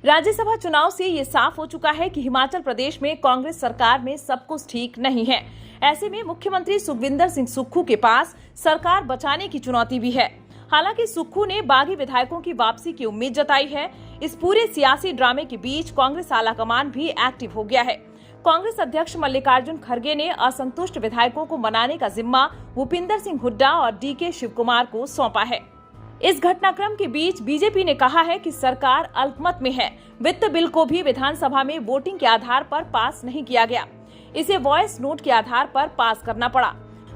राज्यसभा चुनाव से ये साफ हो चुका है कि हिमाचल प्रदेश में कांग्रेस सरकार में सब कुछ ठीक नहीं है। ऐसे में मुख्यमंत्री सुखविंदर सिंह सुक्खू के पास सरकार बचाने की चुनौती भी है। हालांकि सुक्खू ने बागी विधायकों की वापसी की उम्मीद जताई है। इस पूरे सियासी ड्रामे के बीच कांग्रेस आलाकमान भी एक्टिव हो गया है। कांग्रेस अध्यक्ष मल्लिकार्जुन खड़गे ने असंतुष्ट विधायकों को मनाने का जिम्मा भूपिंदर सिंह हुड्डा और डीके शिवकुमार को सौंपा है। इस घटनाक्रम के बीच बीजेपी ने कहा है कि सरकार अल्पमत में है। वित्त बिल को भी विधानसभा में वोटिंग के आधार पर पास नहीं किया गया, इसे वॉइस नोट के आधार पर पास करना पड़ा।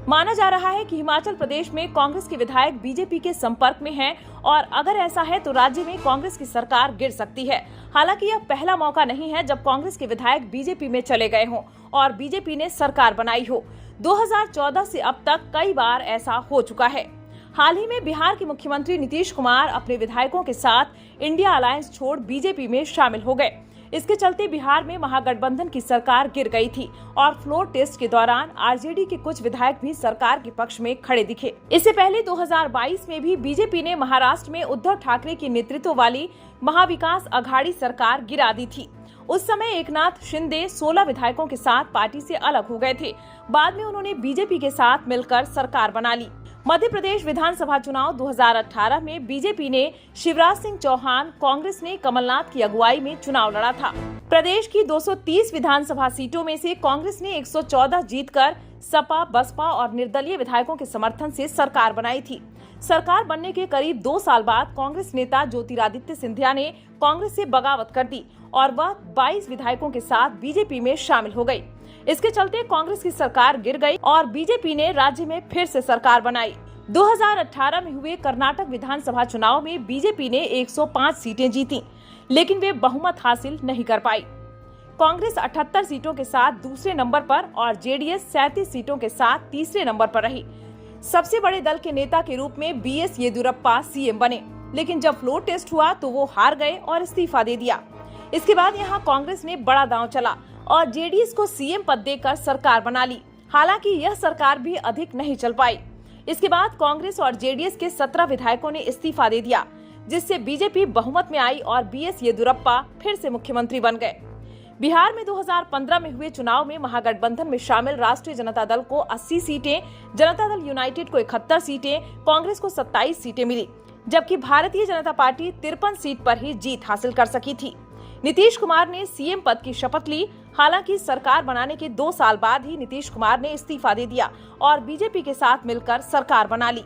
माना जा रहा है कि हिमाचल प्रदेश में कांग्रेस के विधायक बीजेपी के संपर्क में हैं और अगर ऐसा है तो राज्य में कांग्रेस की सरकार गिर सकती है। हालांकि यह पहला मौका नहीं है जब कांग्रेस के विधायक बीजेपी में चले गए हों और बीजेपी ने सरकार बनाई हो। 2014 से अब तक कई बार ऐसा हो चुका है। हाल ही में बिहार के मुख्यमंत्री नीतीश कुमार अपने विधायकों के साथ इंडिया अलायंस छोड़ बीजेपी में शामिल हो गए। इसके चलते बिहार में महागठबंधन की सरकार गिर गई थी और फ्लोर टेस्ट के दौरान आरजेडी के कुछ विधायक भी सरकार के पक्ष में खड़े दिखे। इससे पहले 2022 में भी बीजेपी ने महाराष्ट्र में उद्धव ठाकरे के नेतृत्व वाली महाविकास अघाड़ी सरकार गिरा दी थी। उस समय एकनाथ शिंदे 16 विधायकों के साथ पार्टी से अलग हो गए थे। बाद में उन्होंने बीजेपी के साथ मिलकर सरकार बना ली। मध्य प्रदेश विधानसभा चुनाव 2018 में बीजेपी ने शिवराज सिंह चौहान, कांग्रेस ने कमलनाथ की अगुवाई में चुनाव लड़ा था। प्रदेश की 230 विधानसभा सीटों में से कांग्रेस ने 114 जीतकर सपा, बसपा और निर्दलीय विधायकों के समर्थन से सरकार बनाई थी। सरकार बनने के करीब 2 साल बाद कांग्रेस नेता ज्योतिरादित्य सिंधिया ने कांग्रेस से बगावत कर दी और वह 22 विधायकों के साथ बीजेपी में शामिल हो गई। इसके चलते कांग्रेस की सरकार गिर गई और बीजेपी ने राज्य में फिर से सरकार बनाई। 2018 में हुए कर्नाटक विधानसभा चुनाव में बीजेपी ने 105 सीटें जीती, लेकिन वे बहुमत हासिल नहीं कर पाई। कांग्रेस 78 सीटों के साथ दूसरे नंबर पर और जेडीएस 37 सीटों के साथ तीसरे नंबर पर रही। सबसे बड़े दल के नेता के रूप में बीएस येदियुरप्पा सीएम बने, लेकिन जब फ्लोर टेस्ट हुआ तो वो हार गए और इस्तीफा दे दिया। इसके बाद यहाँ कांग्रेस ने बड़ा दांव चला और जेडीएस को सीएम पद देकर सरकार बना ली। हालांकि यह सरकार भी अधिक नहीं चल पाई। इसके बाद कांग्रेस और जेडीएस के 17 विधायकों ने इस्तीफा दे दिया, जिससे बीजेपी बहुमत में आई और बीएस येदियुरप्पा फिर से मुख्यमंत्री बन गए। बिहार में 2015 में हुए चुनाव में महागठबंधन में शामिल राष्ट्रीय जनता दल को 80 सीटें, जनता दल यूनाइटेड को 71 सीटें, कांग्रेस को 27 सीटें मिली, जबकि भारतीय जनता पार्टी 53 सीट पर ही जीत हासिल कर सकी थी। नीतीश कुमार ने सीएम पद की शपथ ली। हालांकि सरकार बनाने के 2 साल बाद ही नीतीश कुमार ने इस्तीफा दे दिया और बीजेपी के साथ मिलकर सरकार बना ली।